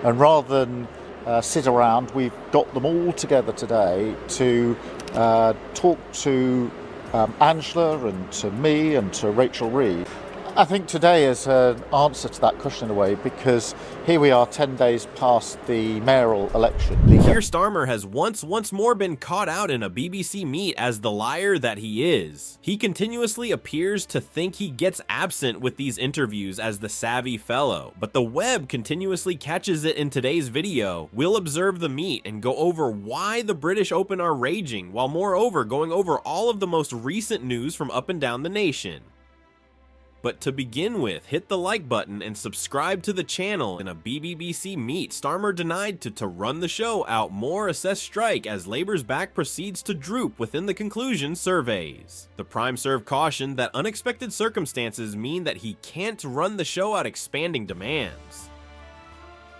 And rather than sit around, we've got them all together today to talk to Angela and to me and to Rachel Reed. I think today is an answer to that question in a way, because here we are 10 days past the mayoral election. Keir Starmer has once more been caught out in a BBC meet as the liar that he is. He continuously appears to think he gets absent with these interviews as the savvy fellow, but the web continuously catches it in today's video. We'll observe the meet and go over why the British Open are raging, while moreover going over all of the most recent news from up and down the nation. But to begin with, hit the like button and subscribe to the channel. In a BBC meet, Starmer denied to run the show out more assessed strike as Labour's back proceeds to droop within the conclusion surveys. The Prime Serve cautioned that unexpected circumstances mean that he can't run the show out expanding demands.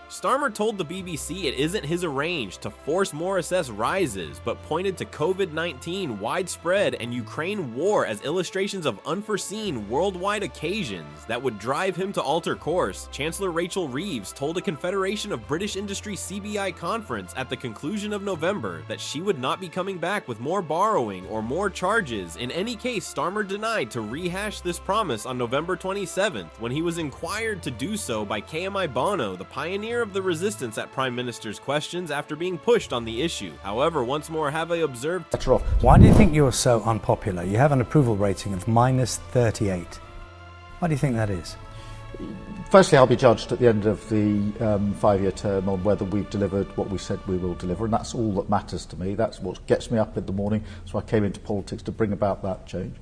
Starmer told the BBC it isn't his arrange to force more assess rises, but pointed to COVID-19 widespread and Ukraine war as illustrations of unforeseen worldwide occasions that would drive him to alter course. Chancellor Rachel Reeves told a Confederation of British Industry CBI conference at the conclusion of November that she would not be coming back with more borrowing or more charges. In any case, Starmer denied to rehash this promise on November 27th when he was inquired to do so by KMI Bono, the pioneer of the resistance at Prime Minister's questions after being pushed on the issue. However, once more have I observed... Why do you think you're so unpopular? You have an approval rating of -38. Why do you think that is? Firstly, I'll be judged at the end of the 5-year term on whether we've delivered what we said we will deliver, and that's all that matters to me. That's what gets me up in the morning, so I came into politics to bring about that change.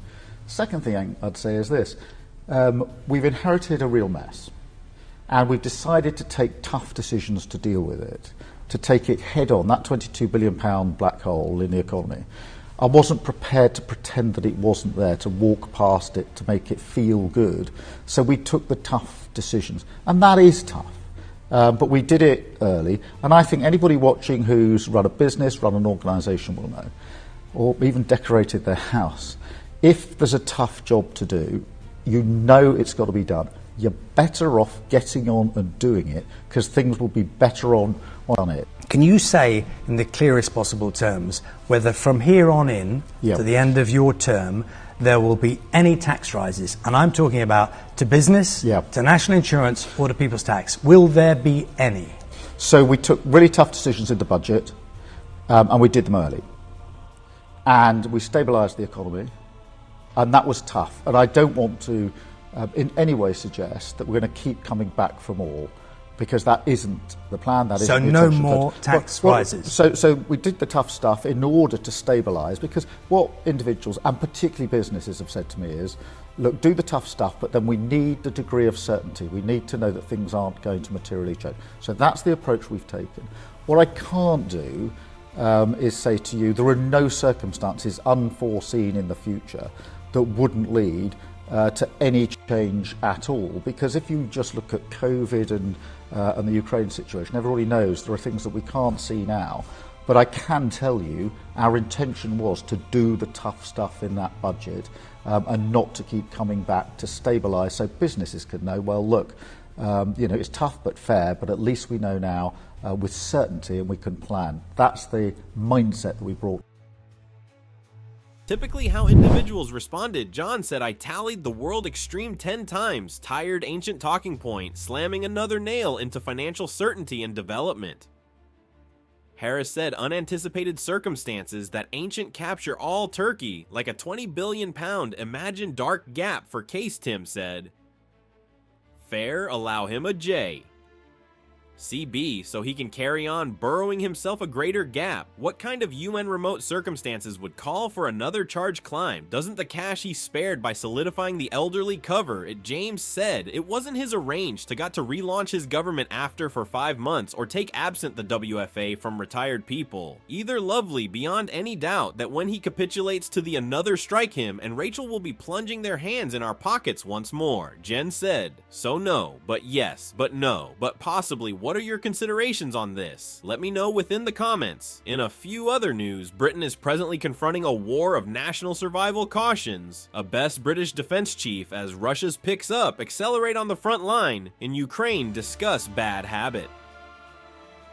Second thing I'd say is this. We've inherited a real mess. And we've decided to take tough decisions to deal with it, to take it head on, that £22 billion black hole in the economy. I wasn't prepared to pretend that it wasn't there, to walk past it, to make it feel good. So we took the tough decisions. And that is tough. But we did it early. And I think anybody watching who's run a business, run an organisation will know, or even decorated their house. If there's a tough job to do, you know it's got to be done. You're better off getting on and doing it, because things will be better on it. Can you say, in the clearest possible terms, whether from here on in to the end of your term, there will be any tax rises? And I'm talking about to business, to national insurance, or to people's tax. Will there be any? So we took really tough decisions in the budget, and we did them early. And we stabilised the economy, and that was tough. And I don't want to in any way suggest that we're going to keep coming back for more, because that isn't the plan. That so no more tax rises. So we did the tough stuff in order to stabilise, because what individuals and particularly businesses have said to me is, look, do the tough stuff, but then we need the degree of certainty. We need to know that things aren't going to materially change. So that's the approach we've taken. What I can't do is say to you there are no circumstances unforeseen in the future that wouldn't lead to any change at all, because if you just look at COVID and the Ukraine situation, everybody knows there are things that we can't see now. But I can tell you our intention was to do the tough stuff in that budget and not to keep coming back, to stabilise, so businesses could know, well, look, it's tough but fair, but at least we know now with certainty and we can plan. That's the mindset that we brought. Typically how individuals responded, John said, I tallied the world extreme 10 times, tired ancient talking point, slamming another nail into financial certainty and development. Harris said unanticipated circumstances that ancient capture all Turkey, like a £20 billion imagined dark gap for case, Tim said. Fair, allow him a J. CB, so he can carry on burrowing himself a greater gap. What kind of UN remote circumstances would call for another charge climb? Doesn't the cash he spared by solidifying the elderly cover? James said it wasn't his arrange to got to relaunch his government after for 5 months or take absent the WFA from retired people. Either lovely beyond any doubt that when he capitulates to the another strike him and Rachel will be plunging their hands in our pockets once more. Jen said, so no, but yes, but no, but possibly. What are your considerations on this? Let me know within the comments. In a few other news, Britain is presently confronting a war of national survival cautions. A best British defense chief as Russia's picks up accelerate on the front line. In Ukraine, discuss bad habit.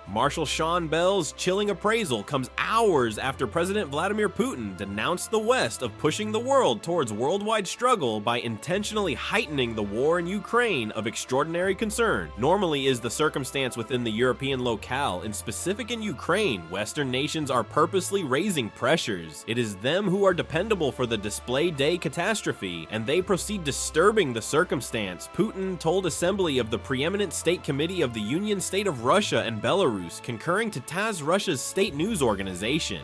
Marshal Sean Bell's chilling appraisal comes hours after President Vladimir Putin denounced the West of pushing the world towards worldwide struggle by intentionally heightening the war in Ukraine of extraordinary concern. Normally is the circumstance within the European locale, and specific in Ukraine, Western nations are purposely raising pressures. It is them who are dependable for the display day catastrophe, and they proceed disturbing the circumstance. Putin told Assembly of the Preeminent State Committee of the Union State of Russia and Belarus, concurring to TASS Russia's state news organization.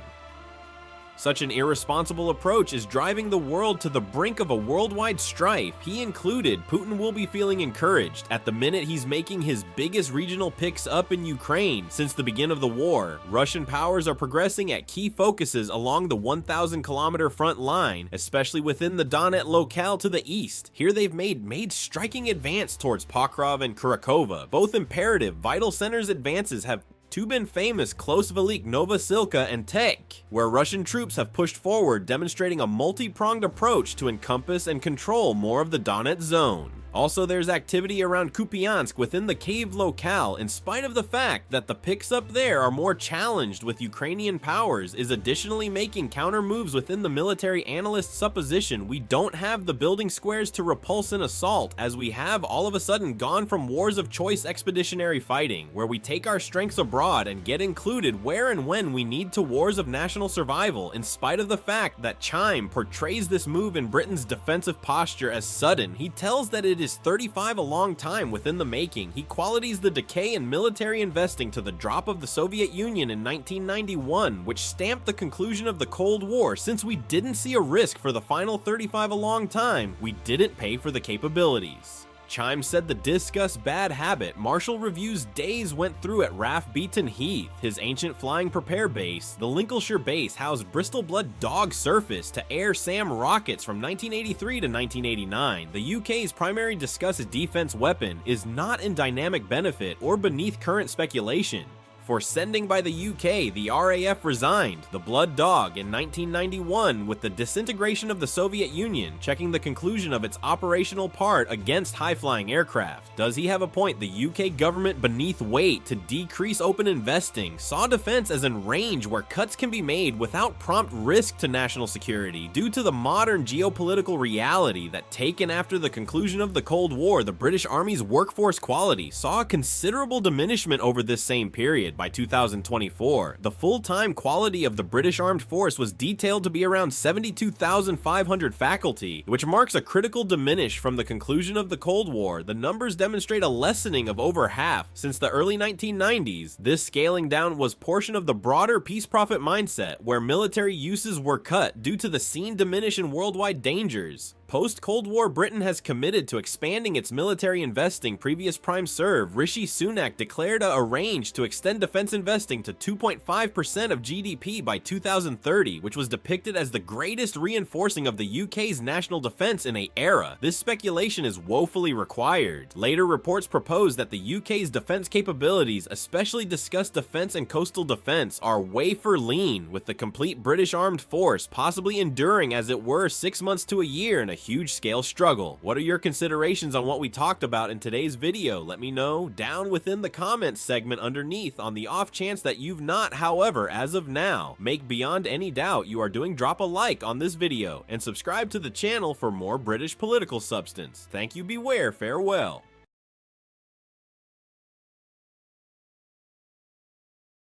Such an irresponsible approach is driving the world to the brink of a worldwide strife. He included, Putin will be feeling encouraged at the minute he's making his biggest regional picks up in Ukraine since the beginning of the war. Russian powers are progressing at key focuses along the 1,000-kilometer front line, especially within the Donetsk locale to the east. Here they've made striking advance towards Pokrov and Kurakova. Both imperative, vital centers advances have been famous close Velik, Novosilka, and Tek, where Russian troops have pushed forward, demonstrating a multi-pronged approach to encompass and control more of the Donetsk zone. Also, there's activity around Kupiansk within the Kyiv locale, in spite of the fact that the picks up there are more challenged with Ukrainian powers, is additionally making counter moves within the military analyst's supposition we don't have the building squares to repulse an assault, as we have all of a sudden gone from wars of choice expeditionary fighting, where we take our strengths abroad and get included where and when we need to wars of national survival, in spite of the fact that Chime portrays this move in Britain's defensive posture as sudden. He tells that it is 35 a long time within the making. He qualities the decay in military investing to the drop of the Soviet Union in 1991, which stamped the conclusion of the Cold War. Since we didn't see a risk for the final 35 a long time, we didn't pay for the capabilities. Chime said the discuss bad habit Marshall Review's days went through at RAF Beaton Heath, his ancient flying prepare base. The Lincolnshire base housed Bristol Blood Dog surface to air SAM rockets from 1983 to 1989. The UK's primary discuss defense weapon is not in dynamic benefit or beneath current speculation. For sending by the UK, the RAF resigned the Blood Dog in 1991 with the disintegration of the Soviet Union, checking the conclusion of its operational part against high-flying aircraft. Does he have a point? The UK government, beneath weight to decrease open investing, saw defense as in range where cuts can be made without prompt risk to national security due to the modern geopolitical reality that, taken after the conclusion of the Cold War, the British Army's workforce quality saw a considerable diminishment over this same period. By 2024, the full-time quality of the British Armed Force was detailed to be around 72,500 faculty, which marks a critical diminish from the conclusion of the Cold War. The numbers demonstrate a lessening of over half since the early 1990s. This scaling down was portion of the broader peace profit mindset, where military uses were cut due to the seen diminish in worldwide dangers. Post-Cold War Britain has committed to expanding its military investing. Previous Prime Serve Rishi Sunak declared a range to extend defense investing to 2.5% of GDP by 2030, which was depicted as the greatest reinforcing of the UK's national defense in an era. This speculation is woefully required. Later reports propose that the UK's defense capabilities, especially discussed defense and coastal defense, are wafer lean, with the complete British Armed Force possibly enduring as it were 6 months to a year in a huge scale struggle. What are your considerations on what we talked about in today's video? Let me know down within the comments segment underneath. On the off chance that you've not, however, as of now, make beyond any doubt you are doing, drop a like on this video and subscribe to the channel for more British political substance. Thank you, beware, farewell.